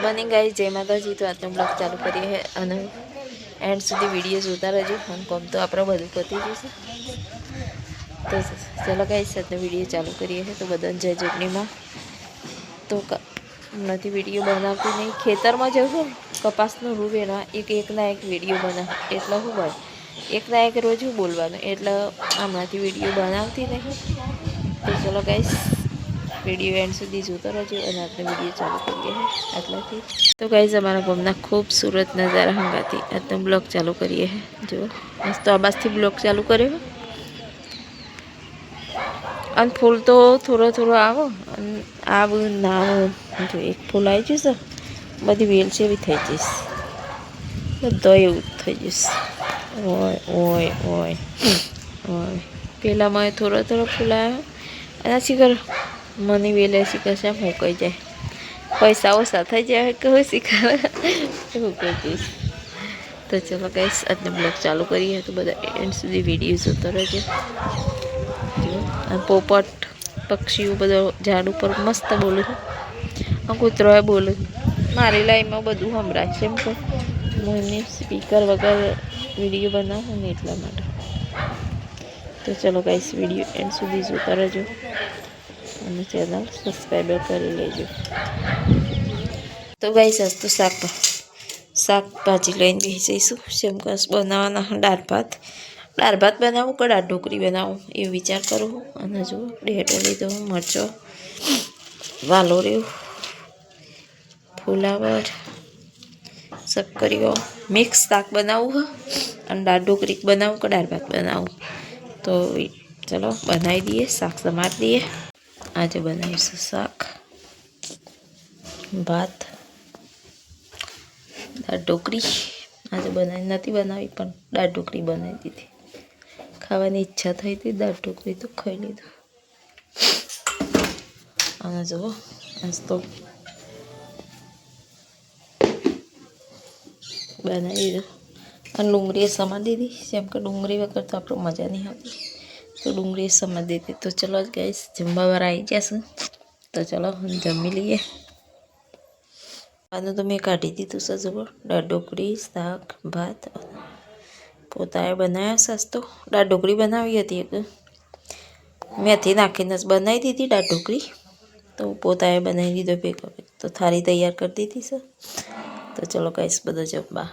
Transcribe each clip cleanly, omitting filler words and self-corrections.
બની ગાઈસ જય માતાજી। તો આજનો બ્લોગ ચાલુ કરીએ હે અને એન્ડ સુધી વિડીયો જોતા રહેજો અને કોમ તો આપણે બધું પતી જશે। તો ચલો ગાઈસ આજનો વિડીયો ચાલુ કરીએ હે। તો બધાને જય જોગણીમાં। તો નથી વિડીયો બનાવતી નહીં, ખેતરમાં જઉં છું કપાસનું રૂ વેણવા એકના એક વિડીયો બનાવ એટલે શું ભાઈ એકના એક રોજ હું બોલવાનું એટલે હમણાંથી વિડીયો બનાવતી નહીં। તો ચલો ગાઈસ વિડીયો એન્ડ સુધી જોતા રહેજો અને આજનો વિડીયો ચાલુ કરીએ હે આટલાથી। તો ગાઈસ અમારા ગામના ખૂબસૂરત નજારા હંગાથી આજનો બ્લોગ ચાલુ કરીએ હે। જો મસ્ત આબાસથી બ્લોગ ચાલુ કર્યો અને ફૂલ તો થોડો આવો અને આવું ના જો એક ફૂલ આવી જશે બધી વેલ છે એવી થઈ જઈશ, બધો એવું થઈ જઈશ। ઓય ઓય ઓય ઓય પેલામાં થોડો ફૂલ આવ્યો અને શીખર મને વેલે શીખર છે મૂકાઈ જાય, પૈસા ઓછા થઈ જાય કે હું શીખર એવું કહી દઈશ। તો ચલો ગાઈસ આજનો બ્લોગ ચાલુ કરીએ તો બધા એન્ડ સુધી વિડીયો જોતો રહેજો। પોપટ પક્ષીઓ બધો ઝાડ ઉપર મસ્ત બોલે છે, કૂતરો એ બોલે મારી લાઈનમાં બધું સંભળાય છે એમ કે હું એમની સ્પીકર વગર વિડીયો બનાવું ને એટલા માટે। તો ચલો ગાઈસ વિડીયો એન્ડ સુધી જોતા રહેજો અને ચેનલ સબસ્ક્રાઈબર કરી લેજો। તો ગાઈસ આજ તો શાકભાજી લઈને બેસી જઈશું। શેમકસ બનાવવાના દાળ ભાત બનાવું કે દાળ ઢોકળી બનાવું એ વિચાર કરું। અને જો ડેટો લીધો, મરચો, વાલોર્યું, ફુલાવર, શક્કરીઓ મિક્સ શાક બનાવું અને દાળ ઢોકળી બનાવું કે દાળ ભાત બનાવું। તો ચલો બનાવી દઈએ, શાક સમારી દઈએ। આજે બનાવીશું શાક, ભાત, દાળ ઢોકળી। આજે નથી બનાવી પણ દાળ ઢોકળી બનાવી દીધી, ખાવાની ઈચ્છા થઈ હતી દાળ ઢોકળી તો ખાઈ લીધું। અને જુઓ આજ તો બનાવી દીધું અને ડુંગળી સમારી દીધી, જેમ કે ડુંગળી વગર તો આપણે મજા નહીં આવતી, તો ડુંગળી સમારી દીધી। તો ચલો ગાઈસ જમવાવાળા આવી જશે તો ચલો જમી લઈએ। આનું તો મેં કાઢી દીધું છે, જુઓ દાળ ઢોકળી, શાક, ભાત પોતાએ બનાવ્યા છે। તો દાળ ઢોકળી બનાવી હતી એક મેથી નાખીને જ બનાવી દીધી દાળ ઢોકળી, તો પોતાએ બનાવી દીધો ભેગો તો થાળી તૈયાર કરી દીધી છે। તો ચલો ગાઈસ બધા જમવા।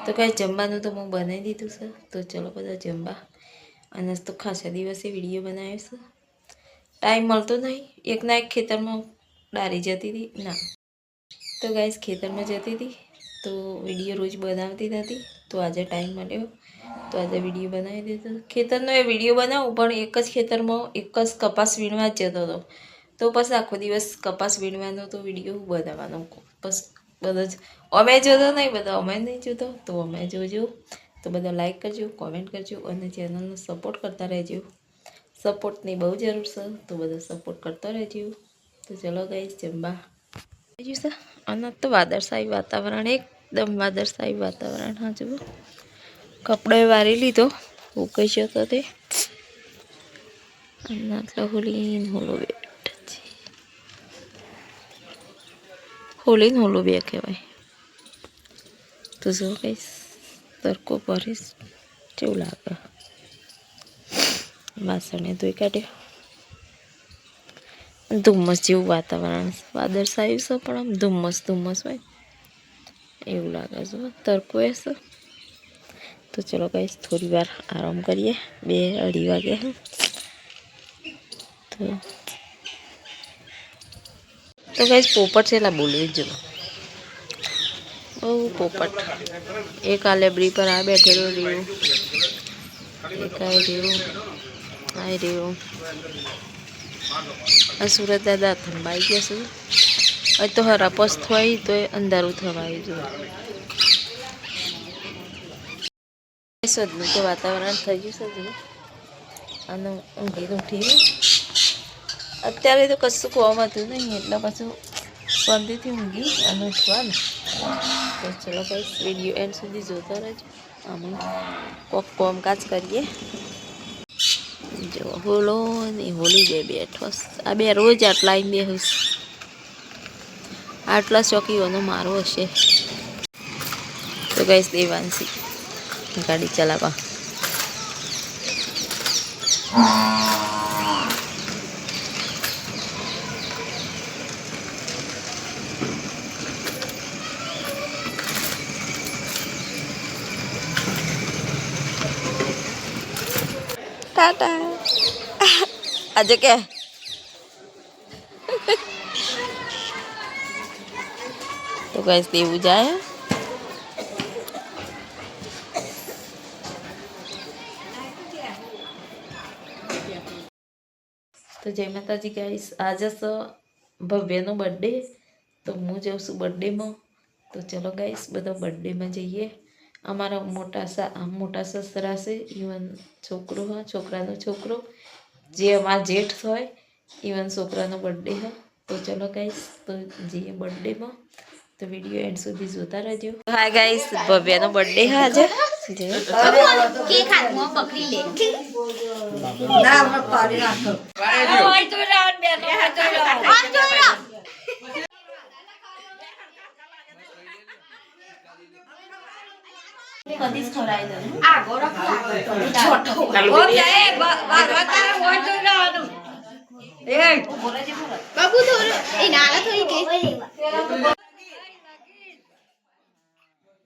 તો ગાઈસ જમવાનું તો હું બનાવી દીધું છે, તો ચલો બધા જમવા। અને તો ખાસા દિવસે વિડીયો બનાવ્યો છે, ટાઈમ મળતો નહીં, એકના એક ખેતરમાં ડારી જતી હતી ના, તો ગાઈસ ખેતરમાં જતી હતી તો વિડીયો રોજ બનાવતી નથી, તો આજે ટાઈમ મળ્યો તો આજે વિડીયો બનાવી દીધો। ખેતરનો એ વિડીયો બનાવું પણ એક જ ખેતરમાં એક જ કપાસ વીણવા જ જતો હતો, તો પછી આખો દિવસ કપાસ વીણવાનો તો વિડીયો બનાવવાનો બસ બધા જ અમે જોતો નહીં, બધા અમે નહીં જોતો તો અમે જોજો। તો બધા લાઈક કરજો, કોમેન્ટ કરજો અને ચેનલનો સપોર્ટ કરતા રહેજો। સપોર્ટની બહુ જરૂર છે તો બધા સપોર્ટ કરતા રહેજો। તો ચલો ગાઈસ જમવા બીજું છે। અને તો વાદળછાયું વાતાવરણ, એકદમ વાદળછાયું વાતાવરણ। હા જુઓ કપડોએ વારી લીધો ઉકાઈ જતો તે અને આટલા હોલો બેટ હોલો બે કહેવાય। તો જો ગાઈસ તડકો ભરીશ કેવું લાગે, વાસણે ધોઈ કાઢ્યો, ધુમ્મસ જેવું વાતાવરણ, વાદળછાયું છે પણ આમ ધુમ્મસ હોય એવું લાગે છે, તડકો હશે। તો ચલો ગાઈસ થોડી વાર આરામ કરીએ, 2-2:30 વાગે હે। તો ગાઈસ પોપટ છેલ્લા બોલવી જ બહુ પોપટ, એક આ લેબડી પર આ બેઠેલો રહ્યું, એક આ રહ્યું આ સુરત દાદા થંભાઈ ગયા છે। હવે તો હરાપસ થઈ તો અંધારું થવા આવ્યું છે, સદનું તો વાતાવરણ થઈ ગયું છે અને ઊંઘી ઉઠી। અત્યારે તો કશું કોમ હતું નહીં એટલે પાછું શાંતિથી ઊંઘી અને ઉઠવાનું। તો ચલો ગાઈસ વિડીયો એન્ડ સુધી જોતા રહેજો, અમે કોક કોમકાજ કરીએ। જો હોલો ને હોલી બે બેઠો, આ બે રોજ આટલા આવીને બેહીશ, આટલા શોખીઓનો મારો હશે. તો ગાઈસ દેવાંશી ગાડી ચલાવવા. ટાટા આજે કે તો ગાઈસ દેવું જાય. તો જય માતાજી ગાઈસ, આજે તો ભવ્યનો બર્થડે. તો હું જાઉં છું બર્થડેમાં. તો ચલો ગાઈસ બધા બર્થડેમાં જઈએ. અમારા મોટા સસરા છે, ઇવન છોકરો હા, છોકરાનો છોકરો જે અમારા જેઠ હોય, ઇવન છોકરાનો બર્થડે હા. તો ચલો ગાઈસ તો જઈએ બર્થડેમાં. તો વિડીયો એન્ડ સુધી જોતા રહેજો. હાય ગાઈસ, ભવ્યાનો બર્થડે હા આજે. કેક હાથમાં પકડી લે. ના મત પાડી નાખો. હોય તો રાત બેનો હોય તો રાત. આ તો રાત. કદીસ ખવરાઈ દે. આ ગોરખ છોટો. ઓકે વારતા હોય તો રાત. એ બોલે છે બોલે. બાબુ થોડું એ નાના થોડી કે.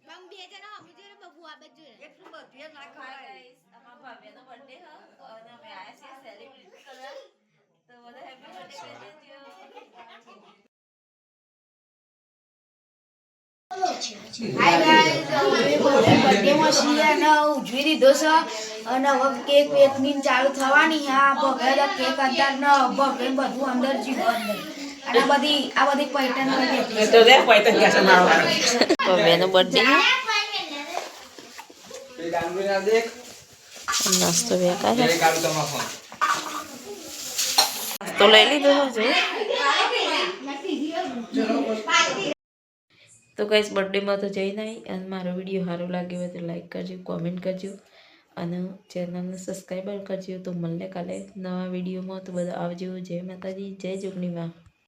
બમ બે જણા સમજે બાબુ આ બાજુ. એટલું બધું ના ખાય. અમારા ભાભીનો બર્થડે હા અને અમે આયા છીએ સેલિબ્રેટ કરવા. તો બધા હેપી બર્થડે કહી દેજો. હાય ગાઈસ, બર્થડે માં છીએ અને ઉજવી દીધો છે અને હવે કેક વેચની ચાલુ થવાની. હા ભગેલા કેક અંદર ન ભગે બધું અંદર જીવો અંદર. અને આ બધી પૈટન કરી તો દે પૈતન કે મારો ભવ્યાનો બર્થડે હા. એ ગાંડું ના દેખ નાસ્તો વેકા છે. એ કાઢું તમારો ફોન તો લઈ લીધો જો. તો ગાઈસ બર્થડેમાં તો જઈને આવી અને મારો વિડીયો સારો લાગ્યો હોય તો લાઈક કરજો, કોમેન્ટ કરજો અને ચેનલને સબસ્ક્રાઈબર કરજો. તો મળે કાલે નવા વિડીયોમાં. તો બધા આવજો. જય માતાજી, જય જોગણીમાં.